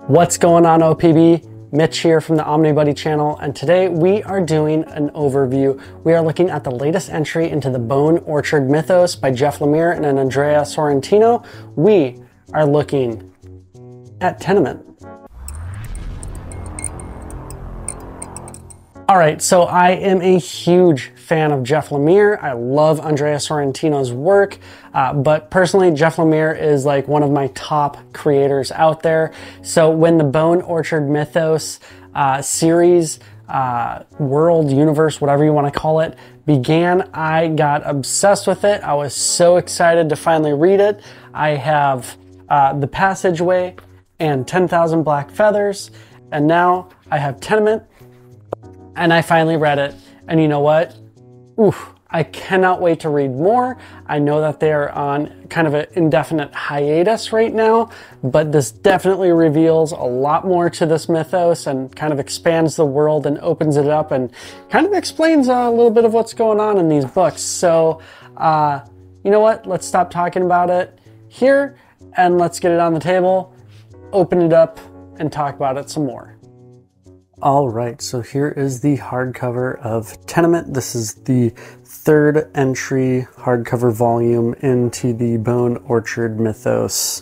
What's going on, OPB? Mitch here from the OmniBuddy channel, and today we are doing an overview. We are looking at the latest entry into the Bone Orchard Mythos by Jeff Lemire and Andrea Sorrentino. We are looking at Tenement. All right, so I am a huge fan of Jeff Lemire. I love Andrea Sorrentino's work, but personally, Jeff Lemire is like one of my top creators out there. So when the Bone Orchard Mythos series, world, universe, whatever you want to call it, began, I got obsessed with it. I was so excited to finally read it. I have The Passageway and 10,000 Black Feathers, and now I have Tenement. And I finally read it, and you know what? Oof, I cannot wait to read more. I know that they are on kind of an indefinite hiatus right now, but this definitely reveals a lot more to this mythos and kind of expands the world and opens it up and kind of explains a little bit of what's going on in these books. So, you know what? Let's stop talking about it here and let's get it on the table, open it up, and talk about it some more. All right, so here is the hardcover of Tenement. This is the third entry hardcover volume into the Bone Orchard Mythos.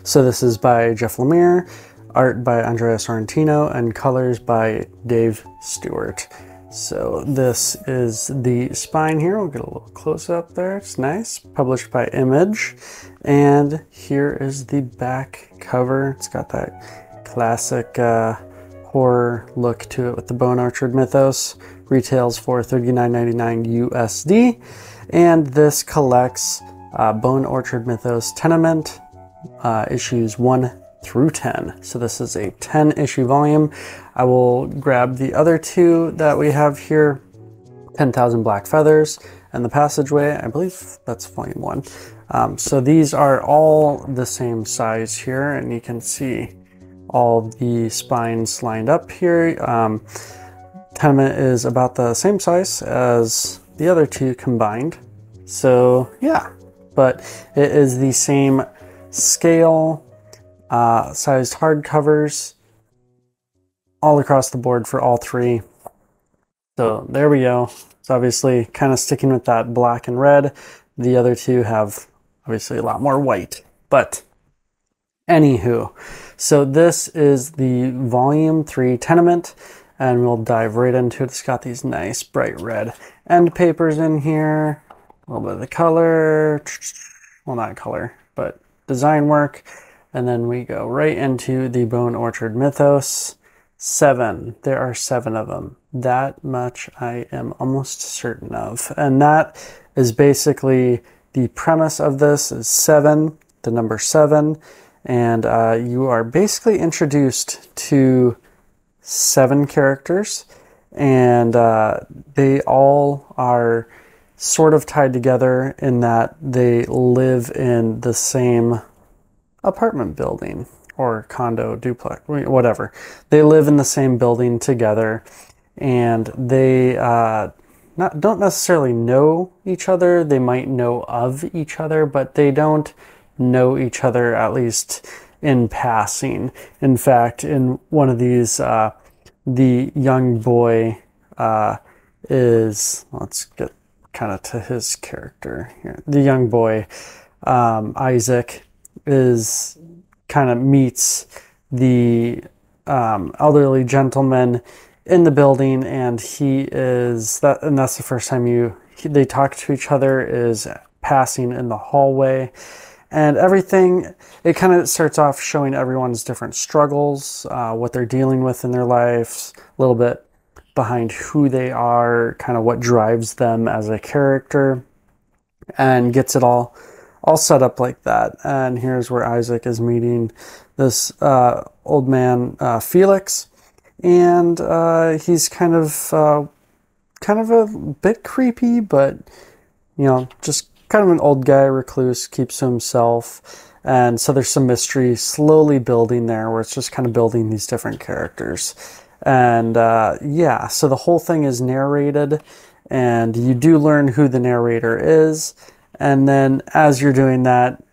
So this is by Jeff Lemire, art by Andrea Sorrentino, and colors by Dave Stewart. So this is the spine here. We'll get a little close up there. It's nice. Published by Image. And here is the back cover. It's got that classic horror look to it with the Bone Orchard Mythos. Retails for $39.99 USD. And this collects Bone Orchard Mythos Tenement issues 1 through 10. So this is a 10 issue volume. I will grab the other two that we have here, 10,000 Black Feathers and The Passageway. I believe that's volume 1. So these are all the same size here, and you can see all the spines lined up here. Tenement is about the same size as the other two combined. So yeah, but it is the same scale, sized hardcovers all across the board for all three. So there we go. It's obviously kind of sticking with that black and red. The other two have obviously a lot more white, but anywho, so this is the volume 3 Tenement, and we'll dive right into it. It's got these nice bright red end papers in here, a little bit of the color, well, not color, but design work, and then we go right into the Bone Orchard Mythos. 7. There are 7 of them. That much I am almost certain of, and that is basically the premise of this is 7, the number 7. And you are basically introduced to 7 characters, and they all are sort of tied together in that they live in the same apartment building or condo, duplex, whatever. They live in the same building together, and they don't necessarily know each other. They might know of each other, but they don't know each other, at least in passing. In fact, in one of these, the young boy is, let's get kind of to his character here. The young boy, Isaac, is kind of meets the elderly gentleman in the building, and that's the first time they talk to each other, is passing in the hallway. And everything, it kind of starts off showing everyone's different struggles, what they're dealing with in their lives, a little bit behind who they are, kind of what drives them as a character, and gets it all set up like that. And here's where Isaac is meeting this old man, Felix, and he's kind of a bit creepy, but just kind of an old guy, recluse, keeps to himself. And so there's some mystery slowly building there, where it's just kind of building these different characters. And yeah, so the whole thing is narrated, and you do learn who the narrator is. And then as you're doing that,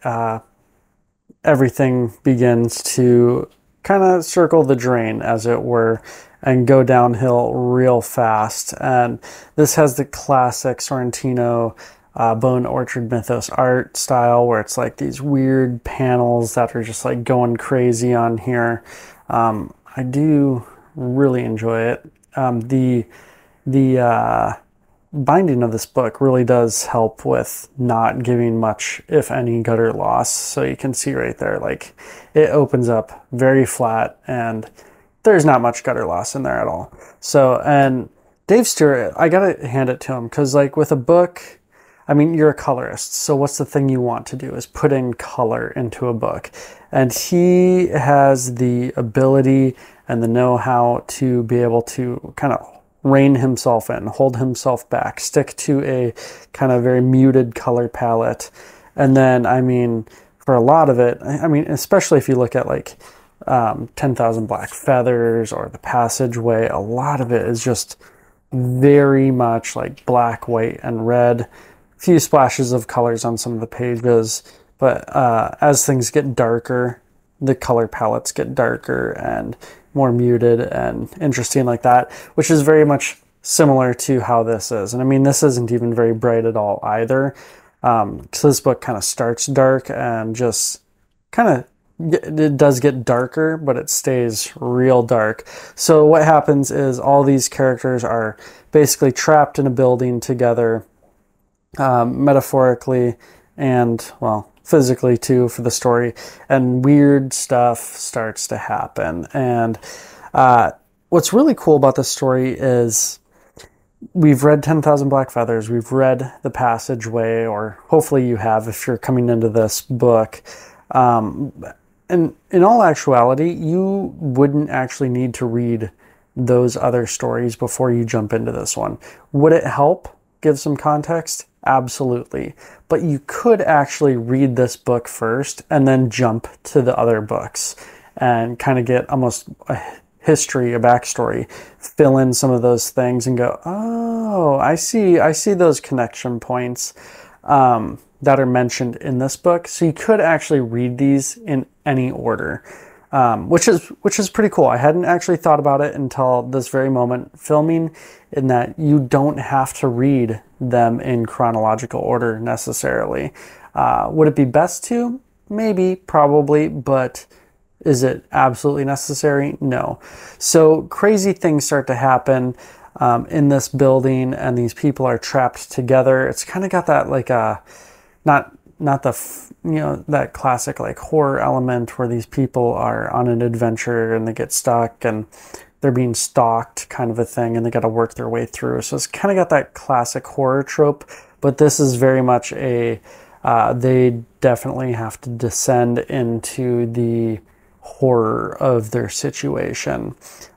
everything begins to kind of circle the drain, as it were, and go downhill real fast. And this has the classic Sorrentino Bone Orchard Mythos art style, where it's like these weird panels that are just like going crazy on here. I do really enjoy it. The binding of this book really does help with not giving much, if any, gutter loss. So you can see right there, like it opens up very flat and there's not much gutter loss in there at all. So, and Dave Stewart, I gotta hand it to him, because like with a book, I mean, you're a colorist, so what's the thing you want to do is put in color into a book. And he has the ability and the know-how to be able to kind of rein himself in, hold himself back, stick to a kind of very muted color palette. And then, I mean, for a lot of it, I mean, especially if you look at like 10,000 Black Feathers or The Passageway, a lot of it is just very much like black, white, and red. A few splashes of colors on some of the pages, but as things get darker, the color palettes get darker and more muted and interesting like that, which is very much similar to how this is. And I mean, this isn't even very bright at all either. So this book kind of starts dark and just kind of, it does get darker, but it stays real dark. So what happens is all these characters are basically trapped in a building together, metaphorically and, well, physically too, for the story, and weird stuff starts to happen. And what's really cool about this story is we've read 10,000 Black Feathers, we've read The Passageway, or hopefully you have if you're coming into this book. And in all actuality, you wouldn't actually need to read those other stories before you jump into this one. Would it help give some context? Absolutely. But you could actually read this book first and then jump to the other books and kind of get almost a history, a backstory, fill in some of those things and go, oh, I see those connection points that are mentioned in this book. So you could actually read these in any order, which is pretty cool. I hadn't actually thought about it until this very moment filming, in that you don't have to read them in chronological order necessarily. Would it be best to? Maybe, probably, but is it absolutely necessary? No. So crazy things start to happen in this building, and these people are trapped together. It's kind of got that like a, not the, you know, that classic like horror element where these people are on an adventure and they get stuck and they're being stalked kind of a thing, and they got to work their way through. So it's kind of got that classic horror trope, but this is very much a, they definitely have to descend into the horror of their situation.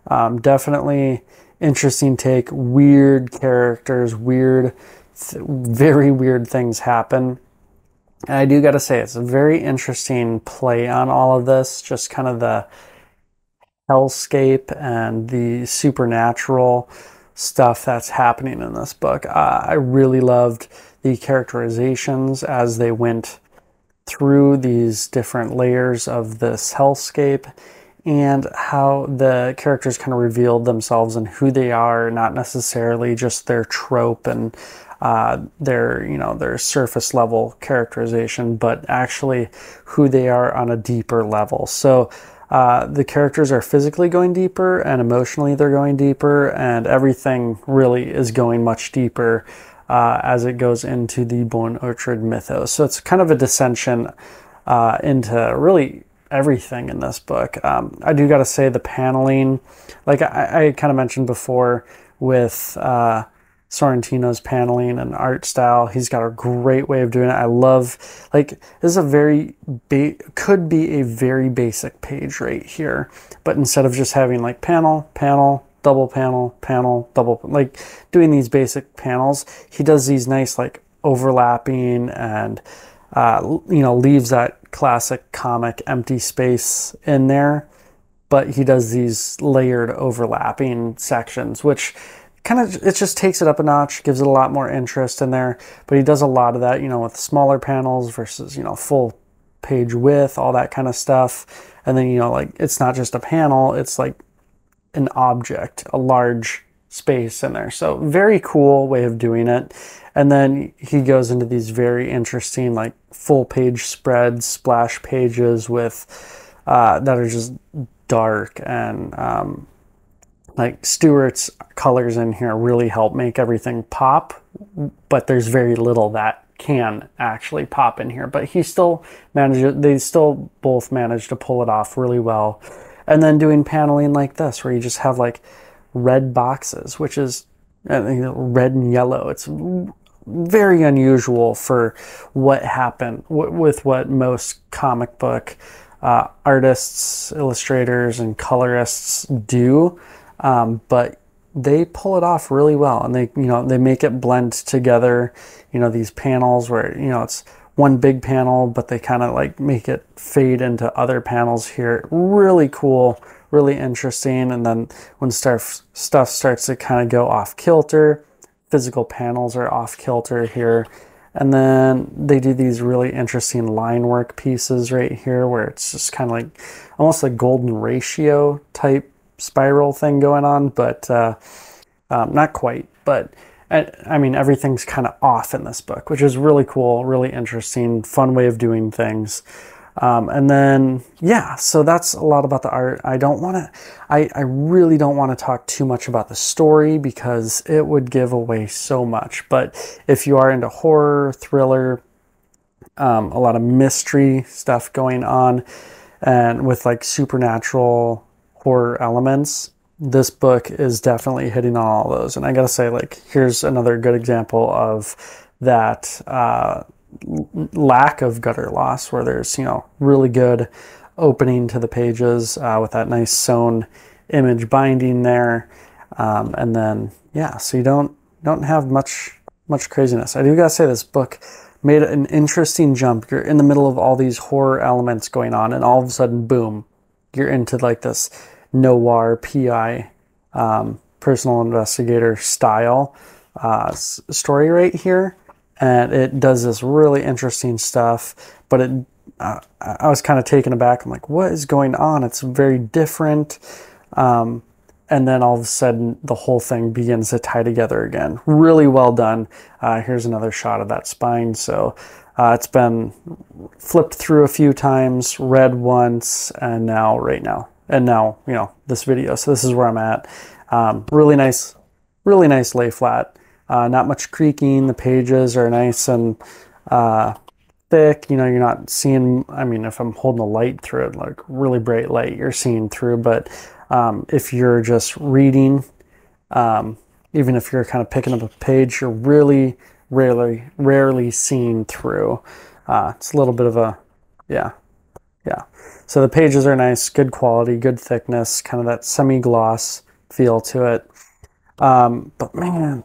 Definitely interesting take, weird characters, very weird things happen. And I do got to say, it's a very interesting play on all of this, just kind of the hellscape and the supernatural stuff that's happening in this book. I really loved the characterizations as they went through these different layers of this hellscape, and how the characters kind of revealed themselves and who they are, not necessarily just their trope and their surface level characterization, but actually who they are on a deeper level. So the characters are physically going deeper, and emotionally they're going deeper, and everything really is going much deeper as it goes into the Bone Orchard Mythos. So it's kind of a descension into really everything in this book. I do got to say, the paneling, like I kind of mentioned before with Sorrentino's paneling and art style, he's got a great way of doing it. I love, like, this is a very could be a very basic page right here, but instead of just having like panel, double panel, double, like doing these basic panels, he does these nice like overlapping and leaves that classic comic empty space in there, but he does these layered overlapping sections, which kind of, it just takes it up a notch, gives it a lot more interest in there. But he does a lot of that, with smaller panels versus, full page width, all that kind of stuff. And then, you know, like it's not just a panel, it's like an object, a large space in there. So very cool way of doing it. And then he goes into these very interesting like full page spreads, splash pages with that are just dark, and like Stewart's colors in here really help make everything pop, but there's very little that can actually pop in here. But he still manages, they still both manage to pull it off really well. And then doing paneling like this, where you just have like red boxes, which is red and yellow. It's very unusual for what happened with what most comic book artists, illustrators, and colorists do. But they pull it off really well, and they, you know, they make it blend together. You know, these panels where, you know, it's one big panel, but they kind of like make it fade into other panels here. Really cool, really interesting. And then when stuff starts to kind of go off kilter, physical panels are off kilter here. And then they do these really interesting line work pieces right here, where it's just kind of like almost a golden ratio type spiral thing going on, but not quite. But I mean, everything's kind of off in this book, which is really cool, really interesting, fun way of doing things. And then, yeah, so that's a lot about the art. I really don't want to talk too much about the story because it would give away so much. But if you are into horror, thriller, a lot of mystery stuff going on, and with like supernatural horror elements, this book is definitely hitting on all those. And I gotta say, like, here's another good example of that lack of gutter loss, where there's, you know, really good opening to the pages with that nice sewn image binding there, and then yeah, so you don't have much craziness. I do gotta say, this book made an interesting jump. You're in the middle of all these horror elements going on, and all of a sudden, boom, you're into like this noir PI, personal investigator style story right here. And it does this really interesting stuff, but I was kind of taken aback. I'm like, what is going on? It's very different. And then all of a sudden, the whole thing begins to tie together again. Really well done. Here's another shot of that spine. So it's been flipped through a few times, read once, and now, you know, this video. So this is where I'm at. Really nice lay flat. Not much creaking. The pages are nice and thick. You know, you're not seeing, I mean, if I'm holding a light through it, like really bright light, you're seeing through. But if you're just reading, even if you're kind of picking up a page, you're really rarely seeing through. It's a little bit of a, yeah. So the pages are nice, good quality, good thickness, kind of that semi-gloss feel to it. But man,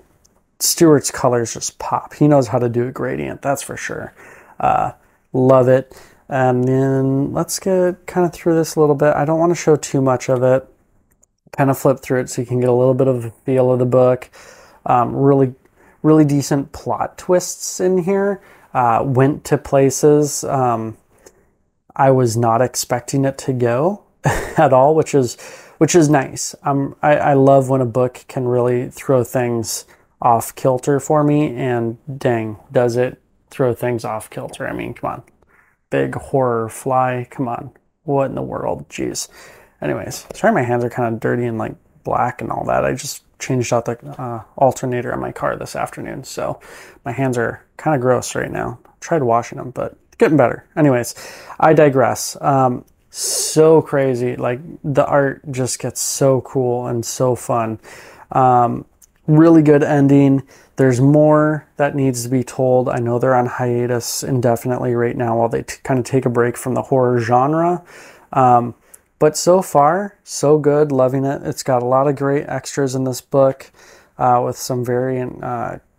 Stewart's colors just pop. He knows how to do a gradient, that's for sure. Love it. And then let's get kind of through this a little bit. I don't want to show too much of it. Kind of flip through it so you can get a little bit of a feel of the book. Really decent plot twists in here. Went to places I was not expecting it to go at all, which is nice. I love when a book can really throw things off kilter for me, and dang, does it throw things off kilter. I mean, come on. Big horror fly, come on. What in the world? Jeez. Anyways, sorry my hands are kind of dirty and like black and all that. I just changed out the alternator on my car this afternoon, so my hands are kind of gross right now. Tried washing them, but getting better. Anyways, I digress. So crazy. Like, the art just gets so cool and so fun. Really good ending. There's more that needs to be told. I know they're on hiatus indefinitely right now while they kind of take a break from the horror genre. But so far, so good. Loving it. It's got a lot of great extras in this book, with some variant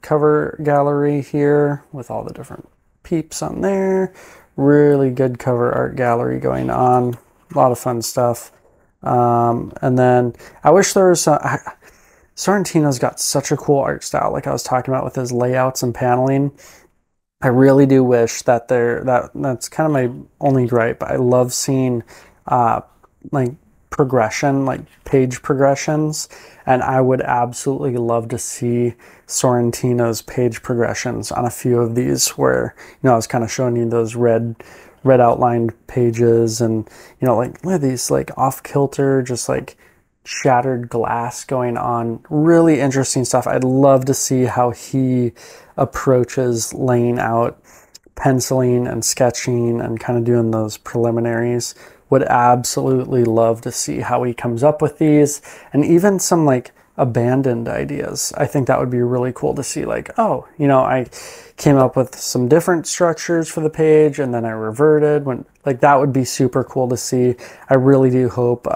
cover gallery here with all the different peeps on there. Really good cover art gallery going on. A lot of fun stuff. And then I wish there was some... Sorrentino's got such a cool art style, like I was talking about with his layouts and paneling. I really do wish that that's kind of my only gripe. I love seeing like progression, like page progressions, and I would absolutely love to see Sorrentino's page progressions on a few of these where, I was kind of showing you those red outlined pages, and like look at these like off kilter, just like shattered glass going on. Really interesting stuff. I'd love to see how he approaches laying out penciling and sketching and kind of doing those preliminaries. Would absolutely love to see how he comes up with these, and even some like abandoned ideas. I think that would be really cool to see, like, oh, I came up with some different structures for the page and then I reverted. Like, that would be super cool to see. I really do hope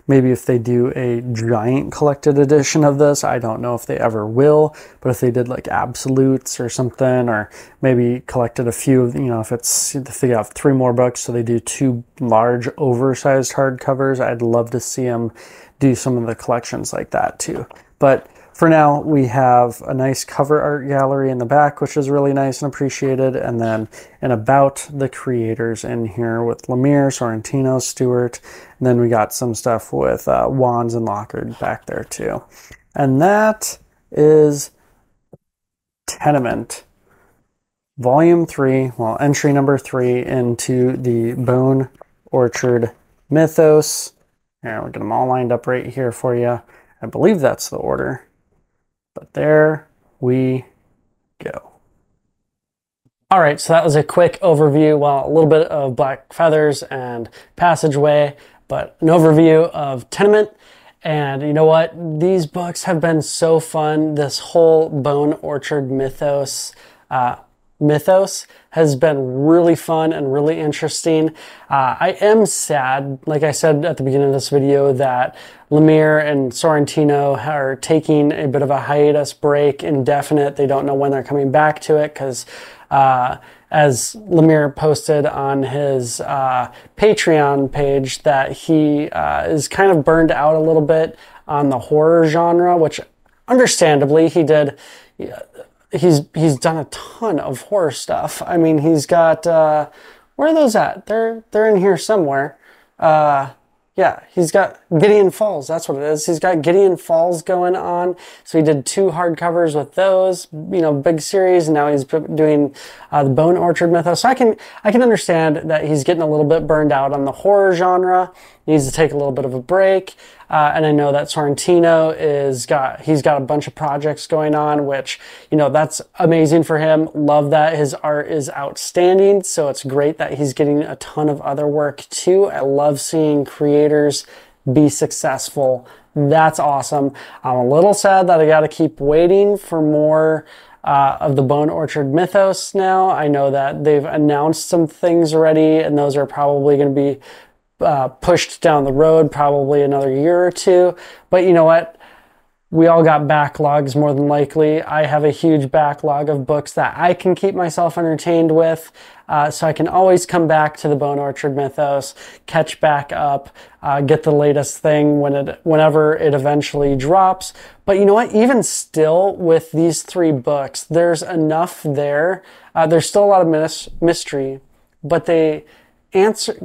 maybe if they do a giant collected edition of this, I don't know if they ever will, but if they did like absolutes or something, or maybe collected a few of, if they have 3 more books, so they do 2 large oversized hardcovers, I'd love to see them do some of the collections like that too. But for now, we have a nice cover art gallery in the back, which is really nice and appreciated. And then an about the creators in here with Lemire, Sorrentino, Stewart. And then we got some stuff with Wands and Lockard back there too. And that is Tenement, Volume 3, well, entry number 3 into the Bone Orchard Mythos. Here, we'll get them all lined up right here for you. I believe that's the order. But there we go. All right, so that was a quick overview. Well, a little bit of Black Feathers and Passageway, but an overview of Tenement. And you know what? These books have been so fun. This whole Bone Orchard Mythos has been really fun and really interesting. I am sad, like I said at the beginning of this video, that Lemire and Sorrentino are taking a bit of a hiatus break, indefinite. They don't know when they're coming back to it because as Lemire posted on his Patreon page, that he is kind of burned out a little bit on the horror genre, which understandably he did. He's done a ton of horror stuff. I mean, he's got where are those at? They're in here somewhere. Yeah, he's got Gideon Falls. That's what it is. He's got Gideon Falls going on. So he did 2 hardcovers with those, big series. And now he's doing the Bone Orchard Mythos. So I can understand that he's getting a little bit burned out on the horror genre. He needs to take a little bit of a break. And I know that Sorrentino he's got a bunch of projects going on, which, that's amazing for him. Love that. His art is outstanding. So it's great that he's getting a ton of other work too. I love seeing creators be successful. That's awesome. I'm a little sad that I got to keep waiting for more of the Bone Orchard Mythos now. I know that they've announced some things already, and those are probably going to be pushed down the road, probably another year or 2. But you know what? We all got backlogs more than likely. I have a huge backlog of books that I can keep myself entertained with. So I can always come back to the Bone Orchard Mythos, catch back up, get the latest thing whenever it eventually drops. But you know what? Even still, with these 3 books, there's enough there. There's still a lot of mystery, but they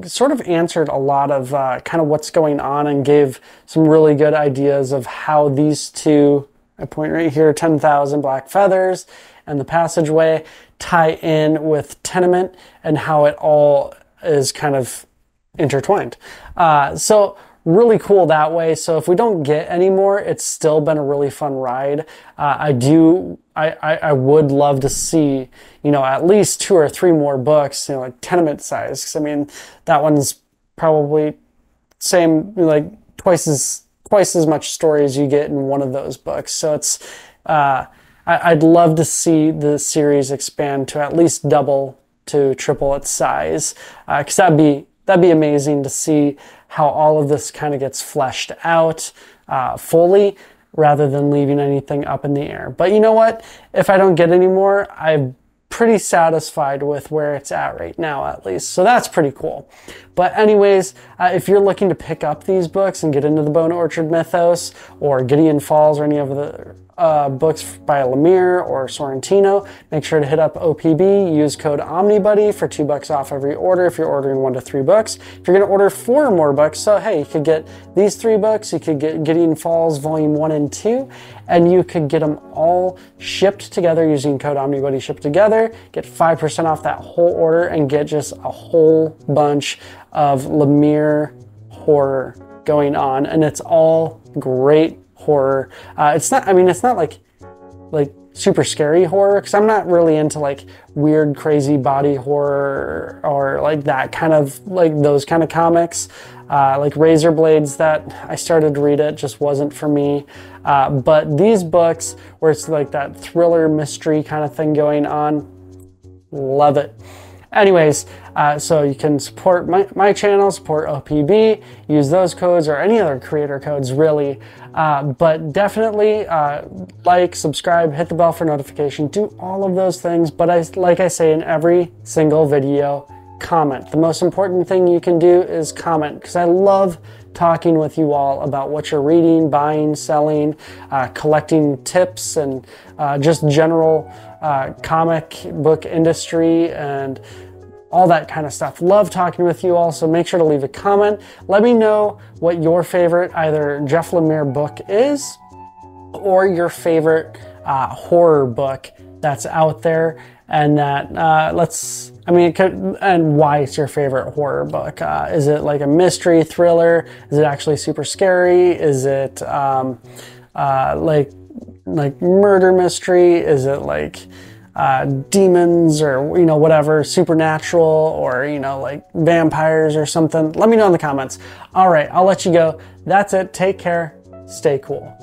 sort of answered a lot of kind of what's going on, and gave some really good ideas of how these 2, I point right here, 10,000 Black Feathers and the Passageway, tie in with Tenement, and how it all is kind of intertwined. So really cool that way. So if we don't get any more, it's still been a really fun ride. I would love to see, at least 2 or 3 more books, like Tenement size. 'Cause I mean, that one's probably same, like twice as much story as you get in one of those books. So it's, I'd love to see the series expand to at least double to triple its size. 'Cause that'd be amazing to see how all of this kind of gets fleshed out fully, rather than leaving anything up in the air. But you know what? If I don't get any more, I'm pretty satisfied with where it's at right now, at least. So that's pretty cool. But anyways, if you're looking to pick up these books and get into the Bone Orchard Mythos or Gideon Falls or any of the books by Lemire or Sorrentino, make sure to hit up OPB, use code OmniBuddy for $2 off every order if you're ordering 1 to 3 books. If you're going to order 4 or more books, so hey, you could get these 3 books, you could get Gideon Falls Volume 1 and 2, and you could get them all shipped together using code OmniBuddy shipped together, get 5% off that whole order, and get just a whole bunch of Lemire horror going on, and it's all great horror. It's not, I mean, it's not like super scary horror, because I'm not really into like weird crazy body horror or like that kind of, like those kind of comics. Like Razor Blades, that I started to read, it just wasn't for me. But these books where it's like that thriller mystery kind of thing going on, love it. Anyways, so you can support my channel, support OPB, use those codes or any other creator codes really, but definitely like, subscribe, hit the bell for notification, do all of those things. But like I say in every single video, comment. The most important thing you can do is comment, because I love talking with you all about what you're reading, buying, selling, collecting tips, and just general comic book industry and all that kind of stuff. Love talking with you all, so make sure to leave a comment. Let me know what your favorite either Jeff Lemire book is, or your favorite horror book that's out there, and that and why it's your favorite horror book. Is it like a mystery thriller? Is it actually super scary? Is it like murder mystery? Is it like demons, or you know, whatever, supernatural, or you know, like vampires or something? Let me know in the comments. All right, I'll let you go. That's it. Take care. Stay cool.